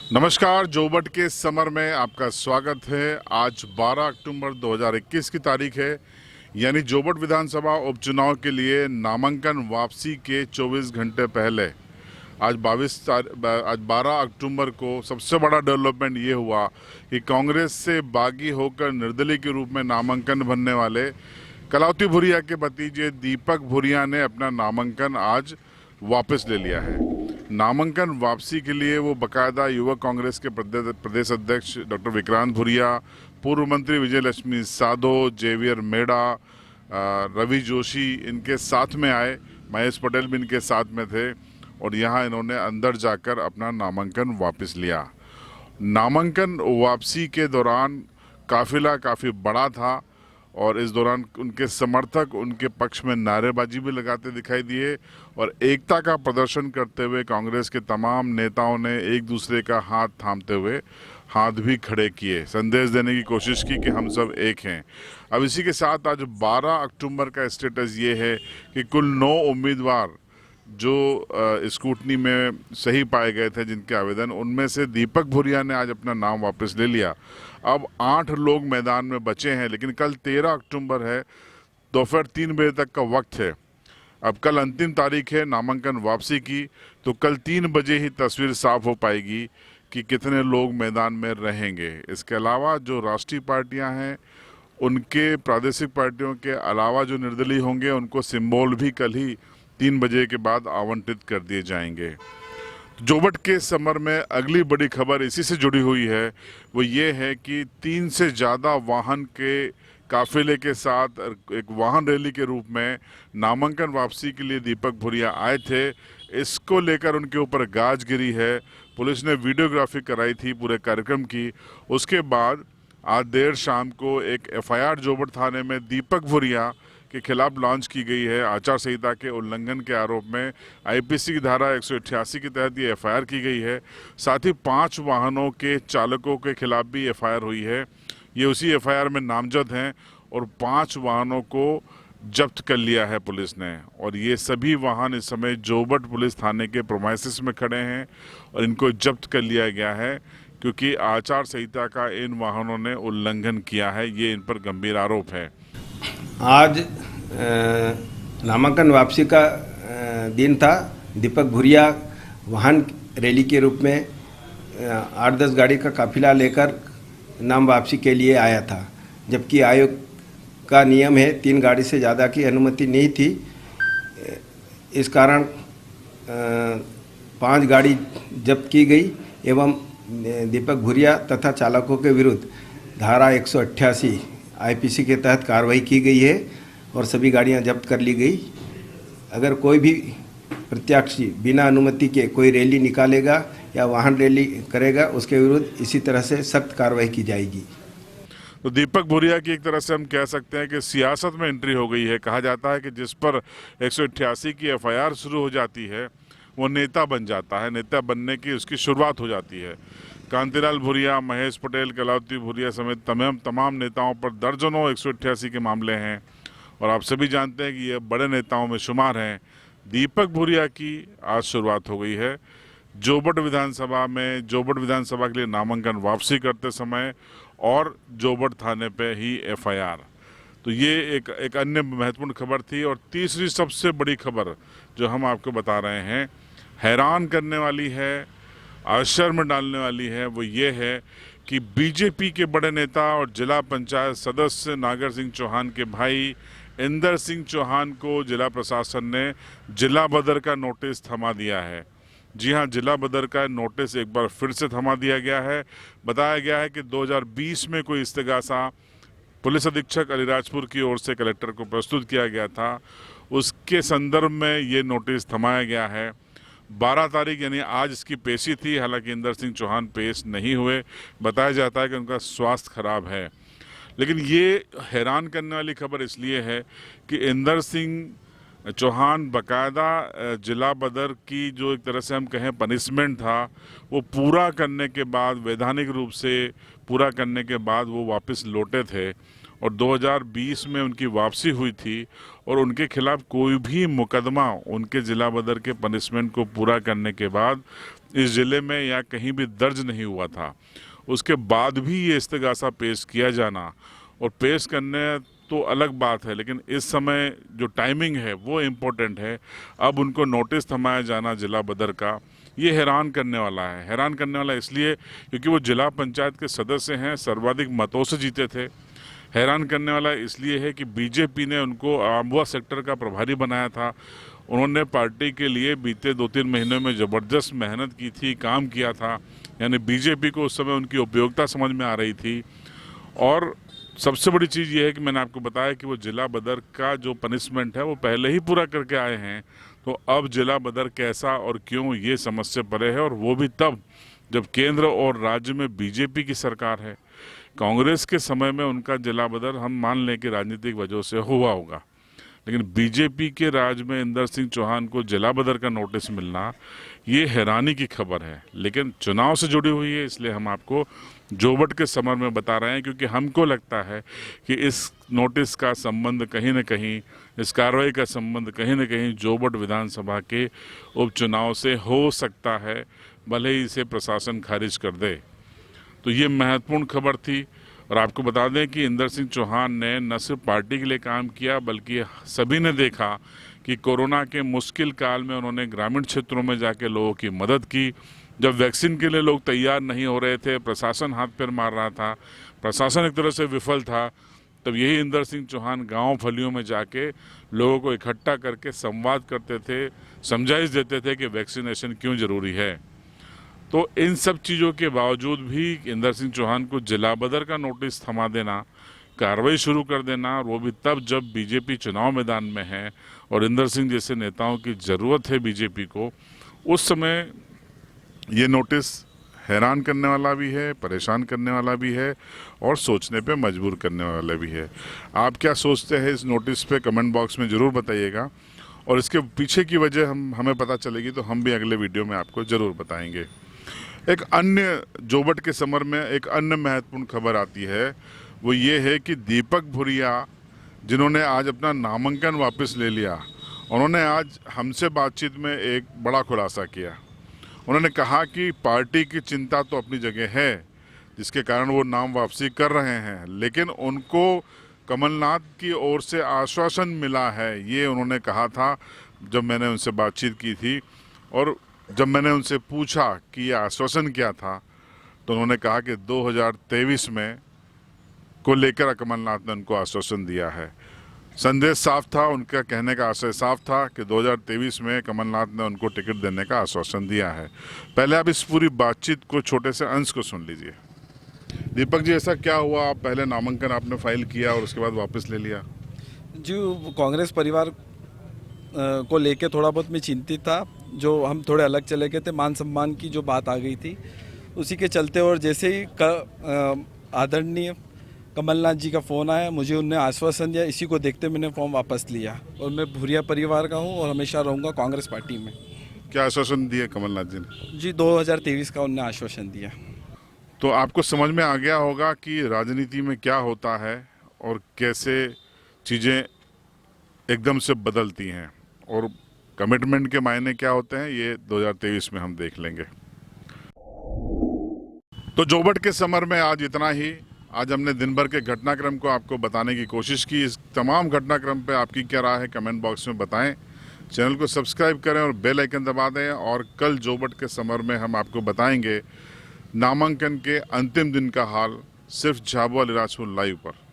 नमस्कार, जोबट के समर में आपका स्वागत है। आज 12 अक्टूबर 2021 की तारीख है, यानी जोबट विधानसभा उपचुनाव के लिए नामांकन वापसी के 24 घंटे पहले आज 12 अक्टूबर को सबसे बड़ा डेवलपमेंट ये हुआ कि कांग्रेस से बागी होकर निर्दलीय के रूप में नामांकन भरने वाले कलावती भूरिया के भतीजे दीपक भूरिया ने अपना नामांकन आज वापस ले लिया है। नामांकन वापसी के लिए वो बकायदा युवक कांग्रेस के प्रदेश अध्यक्ष डॉक्टर विक्रांत भूरिया, पूर्व मंत्री विजय लक्ष्मी साधो, जेवियर मेड़ा, रवि जोशी इनके साथ में आए। महेश पटेल भी इनके साथ में थे और यहाँ इन्होंने अंदर जाकर अपना नामांकन वापस लिया। नामांकन वापसी के दौरान काफिला काफ़ी बड़ा था और इस दौरान उनके समर्थक उनके पक्ष में नारेबाजी भी लगाते दिखाई दिए और एकता का प्रदर्शन करते हुए कांग्रेस के तमाम नेताओं ने एक दूसरे का हाथ थामते हुए हाथ भी खड़े किए, संदेश देने की कोशिश की कि हम सब एक हैं। अब इसी के साथ आज 12 अक्टूबर का स्टेटस ये है कि कुल 9 उम्मीदवार जो स्कूटनी में सही पाए गए थे जिनके आवेदन, उनमें से दीपक भूरिया ने आज अपना नाम वापस ले लिया। अब 8 लोग मैदान में बचे हैं, लेकिन कल 13 अक्टूबर है, दोपहर 3 बजे तक का वक्त है। अब कल अंतिम तारीख है नामांकन वापसी की, तो कल 3 बजे ही तस्वीर साफ हो पाएगी कि कितने लोग मैदान में रहेंगे। इसके अलावा जो राष्ट्रीय पार्टियां हैं, उनके प्रादेशिक पार्टियों के अलावा जो निर्दलीय होंगे, उनको सिंबल भी कल ही 3 बजे के बाद आवंटित कर दिए जाएंगे। जोबट के समर में अगली बड़ी खबर इसी से जुड़ी हुई है, वो ये है कि 3 से ज़्यादा वाहन के काफिले के साथ एक वाहन रैली के रूप में नामांकन वापसी के लिए दीपक भूरिया आए थे। इसको लेकर उनके ऊपर गाज गिरी है। पुलिस ने वीडियोग्राफी कराई थी पूरे कार्यक्रम की। उसके बाद आज देर शाम को एक एफआईआर जोबट थाने में दीपक भूरिया के खिलाफ लॉन्च की गई है। आचार संहिता के उल्लंघन के आरोप में आईपीसी की धारा 188 के तहत ये एफआईआर की गई है। साथ ही 5 वाहनों के चालकों के खिलाफ भी एफआईआर हुई है। ये उसी एफआईआर में नामजद हैं और 5 वाहनों को जब्त कर लिया है पुलिस ने। और ये सभी वाहन इस समय जोबट पुलिस थाने के प्रोमाइसिस में खड़े हैं और इनको जब्त कर लिया गया है क्योंकि आचार संहिता का इन वाहनों ने उल्लंघन किया है। ये इन पर गंभीर आरोप है। आज नामांकन वापसी का दिन था। दीपक भूरिया वाहन रैली के रूप में 8-10 गाड़ी का काफिला लेकर नाम वापसी के लिए आया था, जबकि आयोग का नियम है 3 गाड़ी से ज़्यादा की अनुमति नहीं थी। इस कारण 5 गाड़ी जब्त की गई एवं दीपक भूरिया तथा चालकों के विरुद्ध धारा 188 आईपीसी के तहत कार्रवाई की गई है और सभी गाड़ियां जब्त कर ली गई। अगर कोई भी प्रत्याशी बिना अनुमति के कोई रैली निकालेगा या वाहन रैली करेगा, उसके विरुद्ध इसी तरह से सख्त कार्रवाई की जाएगी। तो दीपक भूरिया की एक तरह से हम कह सकते हैं कि सियासत में एंट्री हो गई है। कहा जाता है कि जिस पर 188 की एफआईआर शुरू हो जाती है वो नेता बन जाता है, नेता बनने की उसकी शुरुआत हो जाती है। कांतिलाल भूरिया, महेश पटेल, कलावती भूरिया समेत तमाम नेताओं पर दर्जनों 188 के मामले हैं और आप सभी जानते हैं कि ये बड़े नेताओं में शुमार हैं। दीपक भूरिया की आज शुरुआत हो गई है। जोबट विधानसभा के लिए नामांकन वापसी करते समय और जोबट थाने पे ही एफआईआर। तो ये एक अन्य महत्वपूर्ण खबर थी। और तीसरी सबसे बड़ी खबर जो हम आपको बता रहे हैं, हैरान करने वाली है, आश्चर्य में डालने वाली है, वो ये है कि बीजेपी के बड़े नेता और जिला पंचायत सदस्य नागर सिंह चौहान के भाई इंदर सिंह चौहान को जिला प्रशासन ने जिला बदर का नोटिस थमा दिया है। जी हाँ, जिला बदर का नोटिस एक बार फिर से थमा दिया गया है। बताया गया है कि 2020 में कोई इस्तेगासा पुलिस अधीक्षक अलीराजपुर की ओर से कलेक्टर को प्रस्तुत किया गया था, उसके संदर्भ में ये नोटिस थमाया गया है। 12 तारीख यानी आज इसकी पेशी थी। हालांकि इंदर सिंह चौहान पेश नहीं हुए। बताया जाता है कि उनका स्वास्थ्य खराब है। लेकिन ये हैरान करने वाली खबर इसलिए है कि इंदर सिंह चौहान बकायदा जिला बदर की जो एक तरह से हम कहें पनिशमेंट था, वो पूरा करने के बाद, वैधानिक रूप से पूरा करने के बाद वो वापस लौटे थे और 2020 में उनकी वापसी हुई थी और उनके खिलाफ कोई भी मुकदमा उनके जिला बदर के पनिशमेंट को पूरा करने के बाद इस जिले में या कहीं भी दर्ज नहीं हुआ था। उसके बाद भी ये इस्तिगासा पेश किया जाना और पेश करने तो अलग बात है, लेकिन इस समय जो टाइमिंग है वो इम्पोर्टेंट है। अब उनको नोटिस थमाया जाना जिला बदर का, ये हैरान करने वाला है। हैरान करने वाला इसलिए क्योंकि वो जिला पंचायत के सदस्य हैं, सर्वाधिक मतों से जीते थे। हैरान करने वाला इसलिए है कि बीजेपी ने उनको आमवा सेक्टर का प्रभारी बनाया था। उन्होंने पार्टी के लिए बीते 2-3 महीनों में ज़बरदस्त मेहनत की थी, काम किया था, यानी बीजेपी को उस समय उनकी उपयोगिता समझ में आ रही थी। और सबसे बड़ी चीज़ ये है कि मैंने आपको बताया कि वो जिला बदर का जो पनिशमेंट है वो पहले ही पूरा करके आए हैं। तो अब जिला बदर कैसा और क्यों, ये समझ से परे है, और वो भी तब जब केंद्र और राज्य में बीजेपी की सरकार है। कांग्रेस के समय में उनका जिला बदर हम मान लें कि राजनीतिक वजह से हुआ होगा, लेकिन बीजेपी के राज में इंदर सिंह चौहान को जिला बदर का नोटिस मिलना ये हैरानी की खबर है। लेकिन चुनाव से जुड़ी हुई है, इसलिए हम आपको जोबट के समर में बता रहे हैं, क्योंकि हमको लगता है कि इस नोटिस का संबंध कहीं न कहीं, इस कार्रवाई का संबंध कहीं न कहीं जोबट विधानसभा के उपचुनाव से हो सकता है, भले ही इसे प्रशासन खारिज कर दे। तो ये महत्वपूर्ण खबर थी। और आपको बता दें कि इंदर सिंह चौहान ने न सिर्फ पार्टी के लिए काम किया, बल्कि सभी ने देखा कि कोरोना के मुश्किल काल में उन्होंने ग्रामीण क्षेत्रों में जाके लोगों की मदद की। जब वैक्सीन के लिए लोग तैयार नहीं हो रहे थे, प्रशासन हाथ पैर मार रहा था, प्रशासन एक तरह से विफल था, तब यही इंदर सिंह चौहान गांव फलियों में जाके लोगों को इकट्ठा करके संवाद करते थे, समझाइश देते थे कि वैक्सीनेशन क्यों ज़रूरी है। तो इन सब चीज़ों के बावजूद भी इंदर सिंह चौहान को जिला बदर का नोटिस थमा देना, कार्रवाई शुरू कर देना, और वो भी तब जब बीजेपी चुनाव मैदान में है और इंदर सिंह जैसे नेताओं की ज़रूरत है बीजेपी को, उस समय ये नोटिस हैरान करने वाला भी है, परेशान करने वाला भी है और सोचने पे मजबूर करने वाला भी है। आप क्या सोचते हैं इस नोटिस पे, कमेंट बॉक्स में ज़रूर बताइएगा, और इसके पीछे की वजह हमें पता चलेगी तो हम भी अगले वीडियो में आपको ज़रूर बताएंगे। एक अन्य जोबट के समर में एक अन्य महत्वपूर्ण खबर आती है, वो ये है कि दीपक भुरिया, जिन्होंने आज अपना नामांकन वापस ले लिया, उन्होंने आज हमसे बातचीत में एक बड़ा खुलासा किया। उन्होंने कहा कि पार्टी की चिंता तो अपनी जगह है, जिसके कारण वो नाम वापसी कर रहे हैं, लेकिन उनको कमलनाथ की ओर से आश्वासन मिला है, ये उन्होंने कहा था जब मैंने उनसे बातचीत की थी। और जब मैंने उनसे पूछा कि ये आश्वासन क्या था, तो उन्होंने कहा कि 2023 में को लेकर कमलनाथ ने उनको आश्वासन दिया है। संदेश साफ था, उनका कहने का आशय साफ था कि 2023 में कमलनाथ ने उनको टिकट देने का आश्वासन दिया है। पहले आप इस पूरी बातचीत को छोटे से अंश को सुन लीजिए। दीपक जी, ऐसा क्या हुआ, आप पहले नामांकन आपने फाइल किया और उसके बाद वापस ले लिया? जी, कांग्रेस परिवार को लेके थोड़ा बहुत मैं चिंतित था। जो हम थोड़े अलग चले गए थे, मान सम्मान की जो बात आ गई थी, उसी के चलते, और जैसे ही आदरणीय कमलनाथ जी का फ़ोन आया, मुझे उनने आश्वासन दिया, इसी को देखते मैंने फॉर्म वापस लिया। और मैं भुरिया परिवार का हूँ और हमेशा रहूँगा कांग्रेस पार्टी में। क्या आश्वासन दिया कमलनाथ जी ने? जी, 2023 का उनने आश्वासन दिया। तो आपको समझ में आ गया होगा कि राजनीति में क्या होता है और कैसे चीज़ें एकदम से बदलती हैं, और कमिटमेंट के मायने क्या होते हैं, ये 2023 में हम देख लेंगे। तो जोबट के समर में आज इतना ही। आज हमने दिन भर के घटनाक्रम को आपको बताने की कोशिश की। इस तमाम घटनाक्रम पे आपकी क्या राय है, कमेंट बॉक्स में बताएं। चैनल को सब्सक्राइब करें और बेल आइकन दबा दें। और कल जोबट के समर में हम आपको बताएंगे नामांकन के अंतिम दिन का हाल, सिर्फ झाबुआ अलीराजपुर लाइव पर।